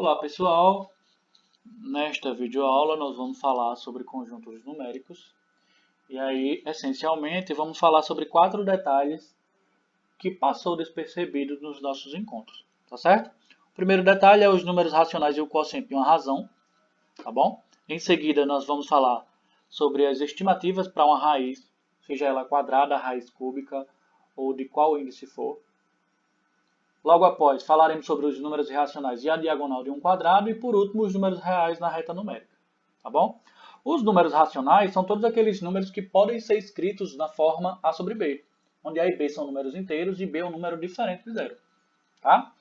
Olá pessoal, nesta videoaula nós vamos falar sobre conjuntos numéricos e aí essencialmente vamos falar sobre 4 detalhes que passou despercebido nos nossos encontros, tá certo? O primeiro detalhe é os números racionais e o quociente de uma razão, tá bom? Em seguida nós vamos falar sobre as estimativas para uma raiz, seja ela quadrada, raiz cúbica ou de qual índice for. Logo após, falaremos sobre os números irracionais e a diagonal de um quadrado e, por último, os números reais na reta numérica. Tá bom? Os números racionais são todos aqueles números que podem ser escritos na forma A sobre B, onde A e B são números inteiros e B é um número diferente de zero. Tá?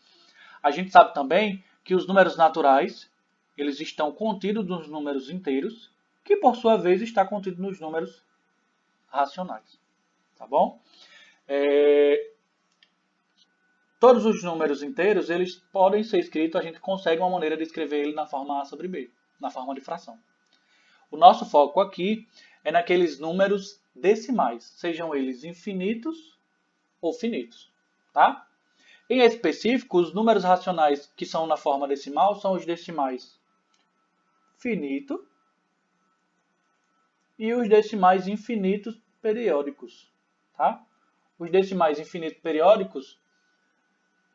A gente sabe também que os números naturais eles estão contidos nos números inteiros, que por sua vez está contido nos números racionais. Tá bom? Todos os números inteiros, eles podem ser escritos, a gente consegue uma maneira de escrever ele na forma A sobre B, na forma de fração. O nosso foco aqui é naqueles números decimais, sejam eles infinitos ou finitos, tá? Em específico, os números racionais que são na forma decimal são os decimais finito e os decimais infinitos periódicos, tá? Os decimais infinitos periódicos,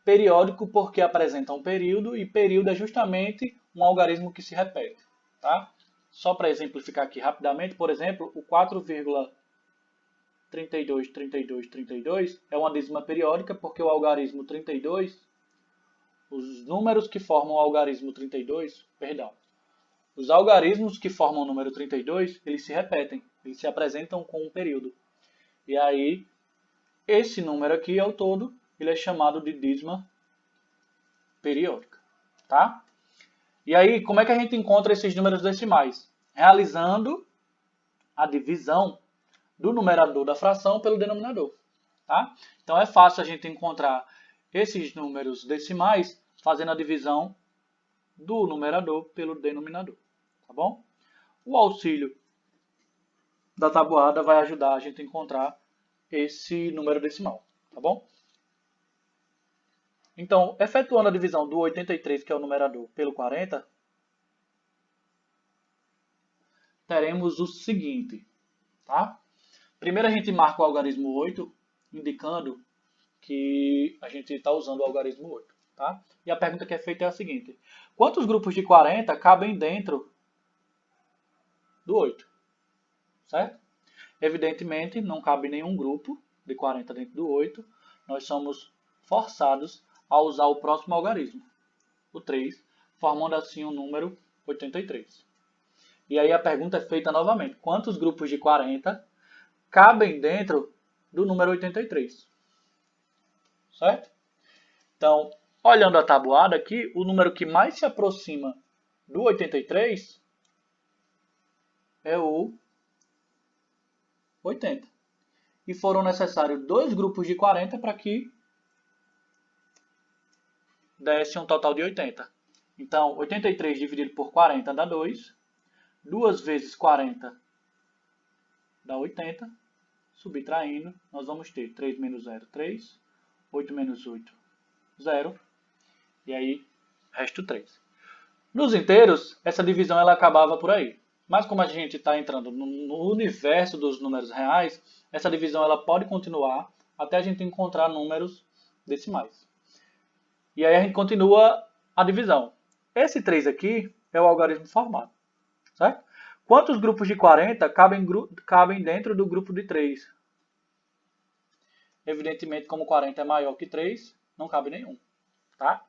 periódico porque apresenta um período, e período é justamente um algarismo que se repete. Tá? Só para exemplificar aqui rapidamente, por exemplo, o 4,323232 é uma dízima periódica porque o algarismo 32, os números que formam o algarismo 32, os algarismos que formam o número 32, eles se repetem, eles se apresentam com um período. E aí, esse número aqui ao todo, ele é chamado de dízima periódica, tá? E aí, como é que a gente encontra esses números decimais? Realizando a divisão do numerador da fração pelo denominador, tá? Então, é fácil a gente encontrar esses números decimais fazendo a divisão do numerador pelo denominador, tá bom? O auxílio da tabuada vai ajudar a gente a encontrar esse número decimal, tá bom? Então, efetuando a divisão do 83, que é o numerador, pelo 40, teremos o seguinte, tá? Primeiro a gente marca o algarismo 8, indicando que a gente está usando o algarismo 8, tá? E a pergunta que é feita é a seguinte: quantos grupos de 40 cabem dentro do 8? Certo? Evidentemente, não cabe nenhum grupo de 40 dentro do 8. Nós somos forçados a usar o próximo algarismo, o 3, formando assim o número 83. E aí a pergunta é feita novamente: quantos grupos de 40 cabem dentro do número 83? Certo? Então, olhando a tabuada aqui, o número que mais se aproxima do 83 é o 80. E foram necessários 2 grupos de 40 para que desse um total de 80. Então, 83 dividido por 40 dá 2. 2 vezes 40 dá 80. Subtraindo, nós vamos ter 3 menos 0, 3. 8 menos 8, 0. E aí, resta 3. Nos inteiros, essa divisão ela acabava por aí. Mas como a gente está entrando no universo dos números reais, essa divisão ela pode continuar até a gente encontrar números decimais. E aí a gente continua a divisão. Esse 3 aqui é o algarismo formado. Certo? Quantos grupos de 40 cabem dentro do grupo de 3? Evidentemente, como 40 é maior que 3, não cabe nenhum. Tá?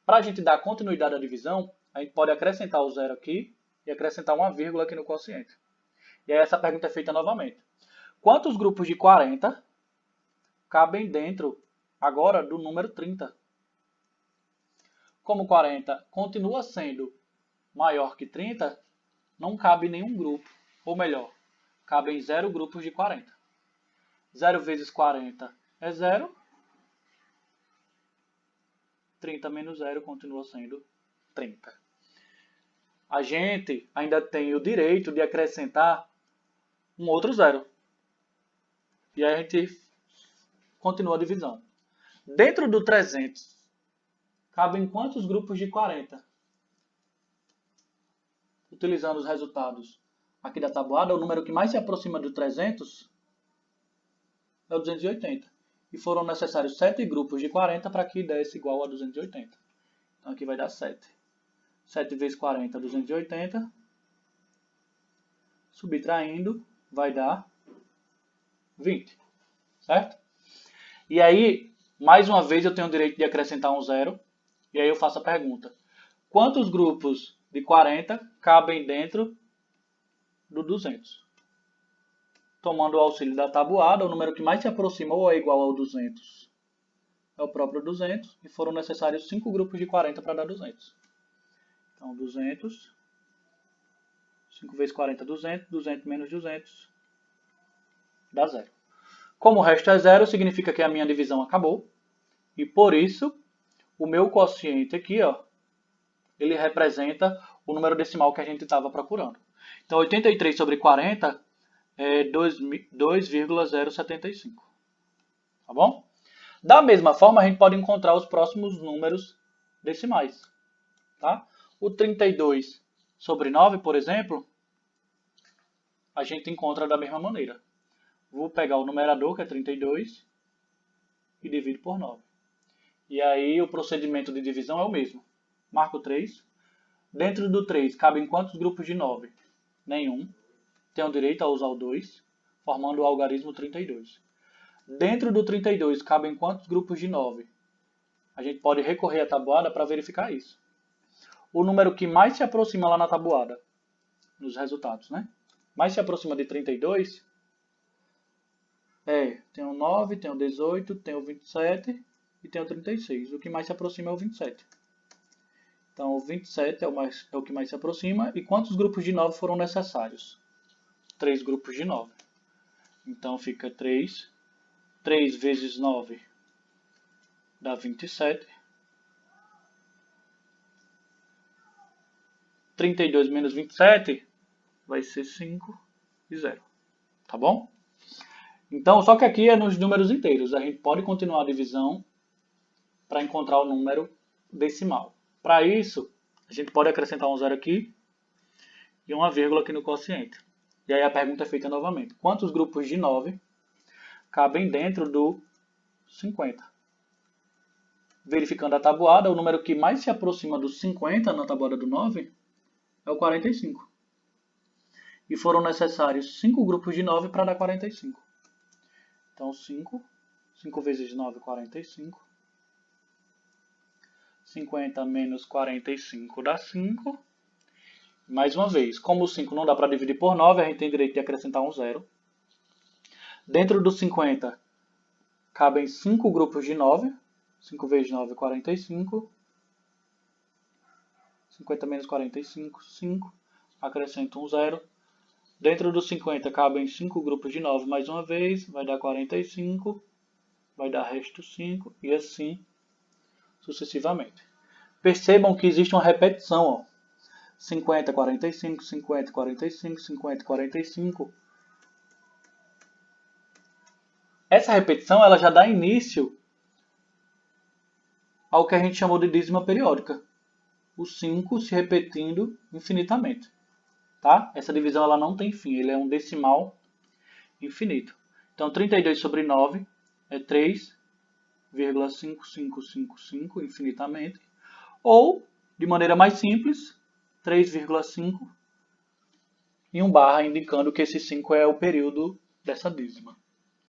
Para a gente dar continuidade à divisão, a gente pode acrescentar o 0 aqui e acrescentar uma vírgula aqui no quociente. E aí essa pergunta é feita novamente. Quantos grupos de 40 cabem dentro agora do número 30? Como 40 continua sendo maior que 30, não cabe nenhum grupo. Ou melhor, cabem 0 grupos de 40. 0 vezes 40 é 0. 30 menos 0 continua sendo 30. A gente ainda tem o direito de acrescentar um outro 0. E aí a gente continua a divisão. Dentro do 300, cabem quantos grupos de 40? utilizando os resultados aqui da tabuada, o número que mais se aproxima do 300 é o 280. E foram necessários 7 grupos de 40 para que desse igual a 280. Então aqui vai dar 7. 7 vezes 40, 280. Subtraindo, vai dar 20. Certo? E aí, mais uma vez, eu tenho o direito de acrescentar um zero. E aí eu faço a pergunta. Quantos grupos de 40 cabem dentro do 200? Tomando o auxílio da tabuada, o número que mais se aproximou ou é igual ao 200 é o próprio 200. E foram necessários 5 grupos de 40 para dar 200. Então, 200. 5 vezes 40, 200. 200 menos 200 dá 0. Como o resto é 0, significa que a minha divisão acabou. E por isso, o meu quociente aqui, ó, ele representa o número decimal que a gente estava procurando. Então, 83 sobre 40 é 2,075. Tá bom? Da mesma forma, a gente pode encontrar os próximos números decimais. Tá? O 32 sobre 9, por exemplo, a gente encontra da mesma maneira. Vou pegar o numerador, que é 32, e divido por 9. E aí o procedimento de divisão é o mesmo. Marco 3. Dentro do 3, cabem quantos grupos de 9? Nenhum. Tenho direito a usar o 2, formando o algarismo 32. Dentro do 32, cabem quantos grupos de 9? A gente pode recorrer à tabuada para verificar isso. O número que mais se aproxima lá na tabuada, nos resultados, né? Mais se aproxima de 32 tem o 9, tem o 18, tem o 27 e tem o 36. O que mais se aproxima é o 27. Então, o 27 é o que mais se aproxima. E quantos grupos de 9 foram necessários? 3 grupos de 9. Então, fica 3. 3 vezes 9 dá 27. 32 menos 27 vai ser 5 e 0. Tá bom? Então, só que aqui é nos números inteiros. A gente pode continuar a divisão para encontrar o número decimal. Para isso, a gente pode acrescentar um zero aqui e uma vírgula aqui no quociente. E aí a pergunta é feita novamente. Quantos grupos de 9 cabem dentro do 50? Verificando a tabuada, o número que mais se aproxima do 50 na tabuada do 9 é o 45. E foram necessários 5 grupos de 9 para dar 45. Então, 5 vezes 9, 45. 50 menos 45 dá 5. Mais uma vez, como o 5 não dá para dividir por 9, a gente tem direito de acrescentar um zero. Dentro dos 50, cabem 5 grupos de 9. 5 vezes 9, 45. 50 menos 45, 5. Acrescento um zero. Dentro dos 50 cabem 5 grupos de 9 mais uma vez, vai dar 45, vai dar resto 5 e assim sucessivamente. Percebam que existe uma repetição, ó. 50, 45, 50, 45, 50, 45. Essa repetição ela já dá início ao que a gente chamou de dízima periódica. O 5 se repetindo infinitamente. Tá? Essa divisão ela não tem fim, ele é um decimal infinito. Então, 32 sobre 9 é 3,5555 infinitamente. Ou, de maneira mais simples, 3,5 e um barra indicando que esse 5 é o período dessa dízima.